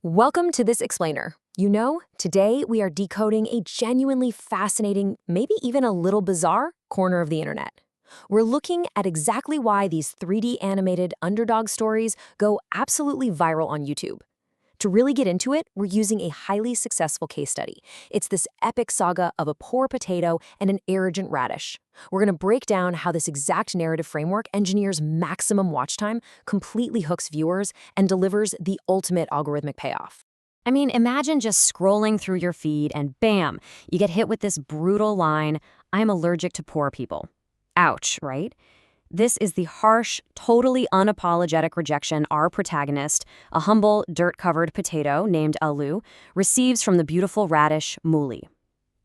Welcome to this explainer. Today we are decoding a genuinely fascinating, maybe even a little bizarre corner of the internet. We're looking at exactly why these 3D animated underdog stories go absolutely viral on YouTube. To really get into it, we're using a highly successful case study. It's this epic saga of a poor potato and an arrogant radish. We're going to break down how this exact narrative framework engineers maximum watch time, completely hooks viewers, and delivers the ultimate algorithmic payoff. I mean, imagine just scrolling through your feed and bam, you get hit with this brutal line, "I'm allergic to poor people." Ouch, right? This is the harsh, totally unapologetic rejection our protagonist, a humble, dirt-covered potato named Alu, receives from the beautiful radish Muli.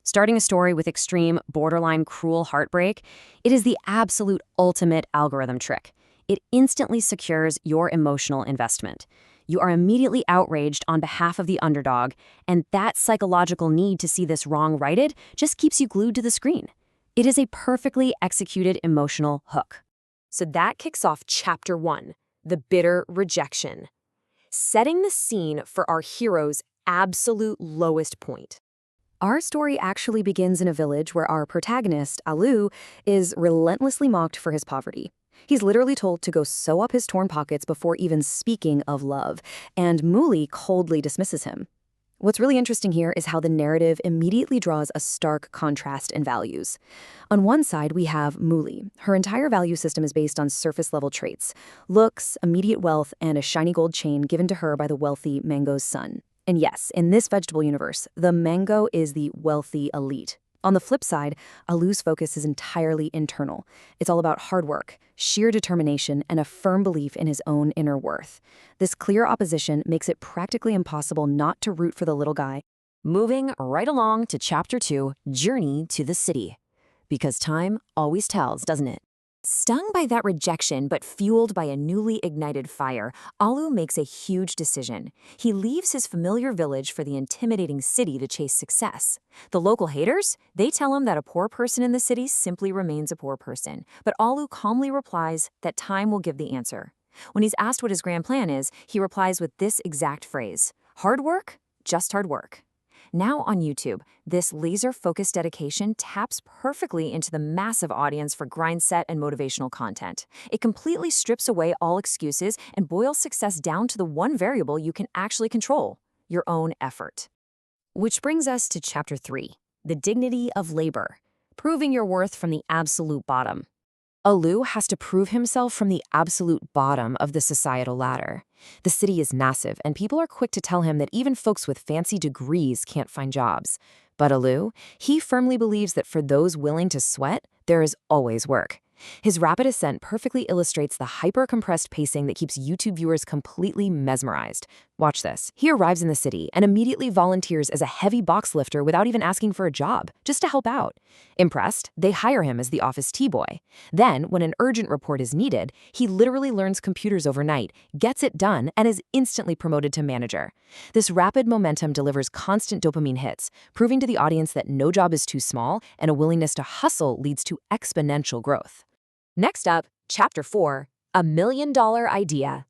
Starting a story with extreme, borderline cruel heartbreak, it is the absolute ultimate algorithm trick. It instantly secures your emotional investment. You are immediately outraged on behalf of the underdog, and that psychological need to see this wrong righted just keeps you glued to the screen. It is a perfectly executed emotional hook. So that kicks off Chapter 1, the bitter rejection, setting the scene for our hero's absolute lowest point. Our story actually begins in a village where our protagonist, Alu, is relentlessly mocked for his poverty. He's literally told to go sew up his torn pockets before even speaking of love, and Muli coldly dismisses him. What's really interesting here is how the narrative immediately draws a stark contrast in values. On one side, we have Muli. Her entire value system is based on surface-level traits: looks, immediate wealth, and a shiny gold chain given to her by the wealthy mango's son. And yes, in this vegetable universe, the mango is the wealthy elite. On the flip side, Alu's focus is entirely internal. It's all about hard work, sheer determination, and a firm belief in his own inner worth. This clear opposition makes it practically impossible not to root for the little guy. Moving right along to Chapter 2, Journey to the City. Because time always tells, doesn't it? Stung by that rejection but fueled by a newly ignited fire, Alu makes a huge decision. He leaves his familiar village for the intimidating city to chase success. The local haters, they tell him that a poor person in the city simply remains a poor person, but Alu calmly replies that time will give the answer. When he's asked what his grand plan is, he replies with this exact phrase: "Hard work, just hard work." Now on YouTube, this laser-focused dedication taps perfectly into the massive audience for grindset and motivational content. It completely strips away all excuses and boils success down to the one variable you can actually control: your own effort. Which brings us to Chapter 3, the dignity of labor, proving your worth from the absolute bottom. Alu has to prove himself from the absolute bottom of the societal ladder. The city is massive, and people are quick to tell him that even folks with fancy degrees can't find jobs. But Alu, he firmly believes that for those willing to sweat, there is always work. His rapid ascent perfectly illustrates the hyper-compressed pacing that keeps YouTube viewers completely mesmerized. Watch this. He arrives in the city and immediately volunteers as a heavy box lifter without even asking for a job, just to help out. Impressed, they hire him as the office tea-boy. Then, when an urgent report is needed, he literally learns computers overnight, gets it done, and is instantly promoted to manager. This rapid momentum delivers constant dopamine hits, proving to the audience that no job is too small and a willingness to hustle leads to exponential growth. Next up, Chapter 4, A Million-Dollar Idea.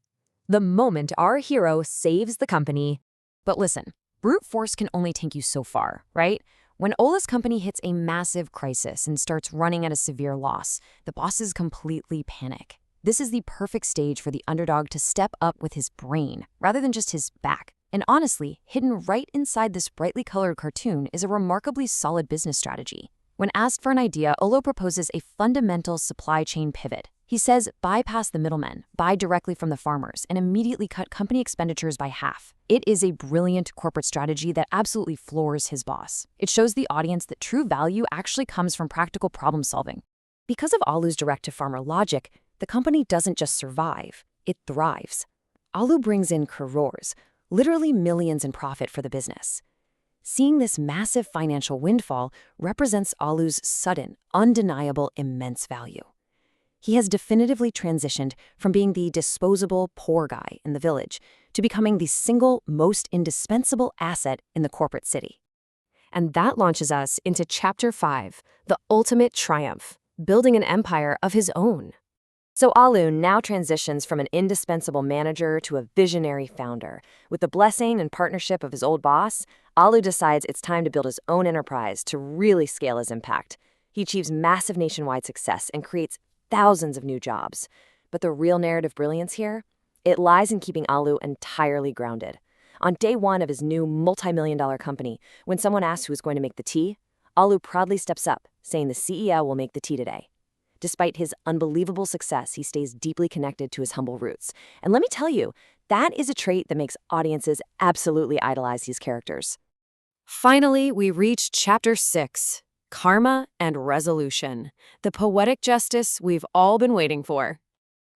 The moment our hero saves the company. But listen, brute force can only take you so far, right? When Ola's company hits a massive crisis and starts running at a severe loss, the bosses completely panic. This is the perfect stage for the underdog to step up with his brain, rather than just his back. And honestly, hidden right inside this brightly colored cartoon is a remarkably solid business strategy. When asked for an idea, Olo proposes a fundamental supply chain pivot. He says bypass the middlemen, buy directly from the farmers, and immediately cut company expenditures by half. It is a brilliant corporate strategy that absolutely floors his boss. It shows the audience that true value actually comes from practical problem solving. Because of Alu's direct-to-farmer logic, the company doesn't just survive, it thrives. Alu brings in crores, literally millions in profit for the business. Seeing this massive financial windfall represents Alu's sudden, undeniable, immense value. He has definitively transitioned from being the disposable poor guy in the village to becoming the single most indispensable asset in the corporate city. And that launches us into Chapter 5, the ultimate triumph, building an empire of his own. So Alun now transitions from an indispensable manager to a visionary founder. With the blessing and partnership of his old boss, Alu decides it's time to build his own enterprise to really scale his impact. He achieves massive nationwide success and creates thousands of new jobs. But the real narrative brilliance here? It lies in keeping Alu entirely grounded. On day one of his new multi-million-dollar company, when someone asks who's going to make the tea, Alu proudly steps up, saying the CEO will make the tea today. Despite his unbelievable success, he stays deeply connected to his humble roots. And let me tell you, that is a trait that makes audiences absolutely idolize these characters. Finally, we reach Chapter 6, Karma and Resolution, the poetic justice we've all been waiting for.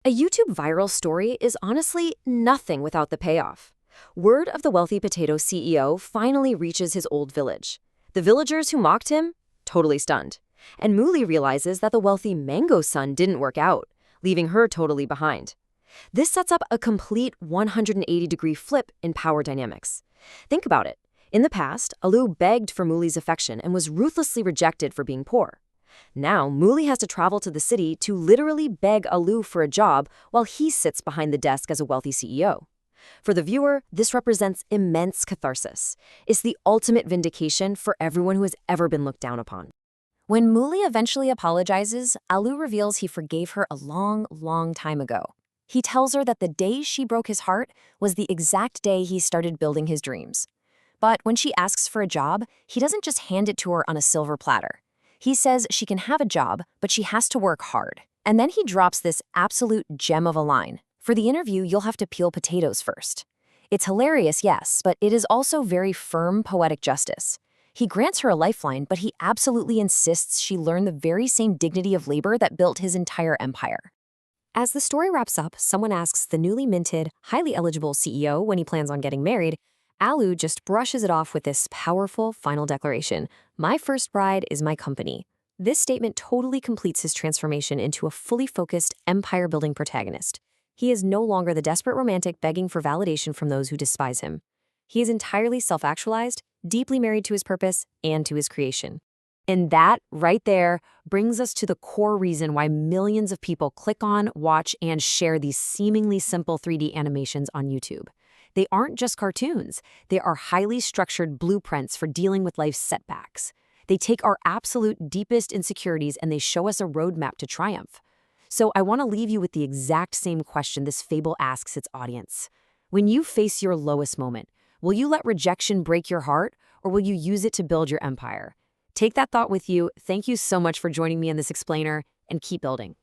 A YouTube viral story is honestly nothing without the payoff. Word of the wealthy potato CEO finally reaches his old village. The villagers who mocked him? Totally stunned. And Mooli realizes that the wealthy mango son didn't work out, leaving her totally behind. This sets up a complete 180-degree flip in power dynamics. Think about it. In the past, Alu begged for Mooli's affection and was ruthlessly rejected for being poor. Now, Mooli has to travel to the city to literally beg Alu for a job while he sits behind the desk as a wealthy CEO. For the viewer, this represents immense catharsis. It's the ultimate vindication for everyone who has ever been looked down upon. When Mooli eventually apologizes, Alu reveals he forgave her a long, long time ago. He tells her that the day she broke his heart was the exact day he started building his dreams. But when she asks for a job, he doesn't just hand it to her on a silver platter. He says she can have a job, but she has to work hard. And then he drops this absolute gem of a line. For the interview, you'll have to peel potatoes first. It's hilarious, yes, but it is also very firm poetic justice. He grants her a lifeline, but he absolutely insists she learn the very same dignity of labor that built his entire empire. As the story wraps up, someone asks the newly minted, highly eligible CEO when he plans on getting married. Alu just brushes it off with this powerful final declaration: "My first bride is my company." This statement totally completes his transformation into a fully focused, empire-building protagonist. He is no longer the desperate romantic begging for validation from those who despise him. He is entirely self-actualized, deeply married to his purpose and to his creation. And that, right there, brings us to the core reason why millions of people click on, watch, and share these seemingly simple 3D animations on YouTube. They aren't just cartoons. They are highly structured blueprints for dealing with life's setbacks. They take our absolute deepest insecurities and they show us a roadmap to triumph. So I want to leave you with the exact same question this fable asks its audience. When you face your lowest moment, will you let rejection break your heart, or will you use it to build your empire? Take that thought with you. Thank you so much for joining me in this explainer, and keep building.